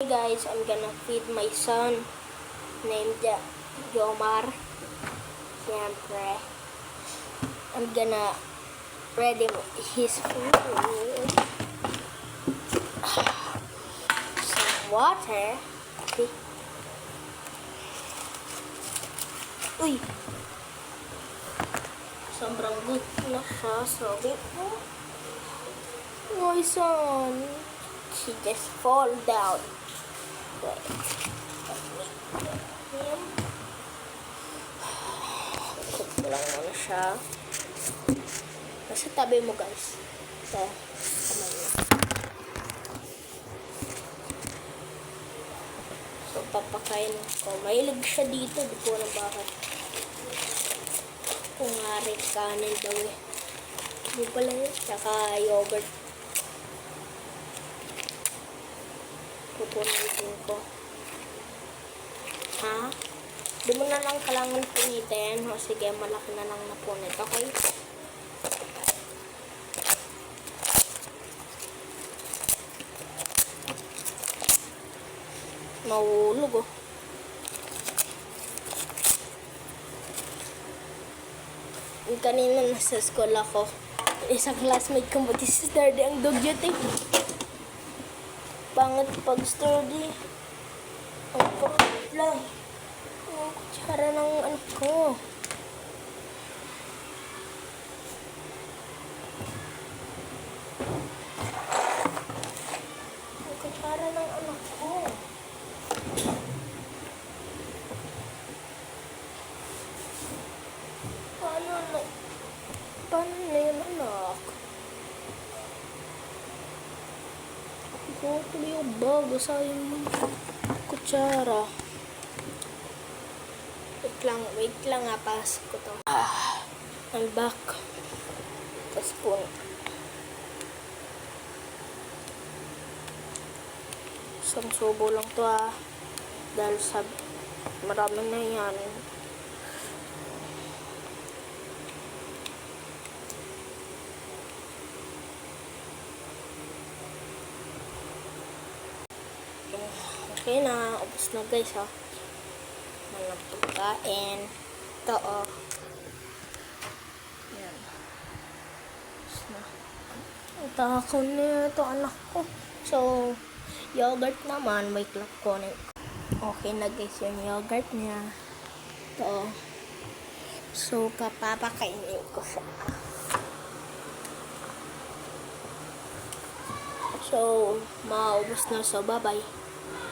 guys, I'm gonna feed my son named Jomar. Siyempre, I'm gonna ready his food. Some water. Okay. Uy! Sobrang good na siya. Sabi ko, my son, she just fall down. Wait. Ikot ko lang muna siya. Nasa tabi mo guys. Ito. Kamay mo. So, papakain ko. Mahilig siya dito. Di ko alam bakit. Kung nga rin kanin daw eh. Hindi pala yun. Tsaka yogurt. Pupunitin ko. Ha? Di mo na lang kailangan punitin. O sige, malaki na lang napunit. Okay? Mahulog oh. Yung kanina nasa school ako. Isang classmate ko mag-sturdy ang dugyot eh. Pangit pag sturdy. Ang pangit lang. Ang kutsara ng anak ko. Ang kutsara ng anak ko. Paano na yun anak? Ikaw tuloy yung bago sayang mo. Kutsara. Wait lang nga, pasok ko to. I'm back. Tapos spoon. Isang subo lang to dahil sa marami na yan. Okay na, ubos na guys ha. Walang pagkain. Ito yan. Ubos na. Itakaw na ito anak ko. So, yogurt naman, wait lang ko na. Okay na guys yung yogurt niya. Ito. So, kapapakainin ko siya. So, maubos na. So, bye-bye.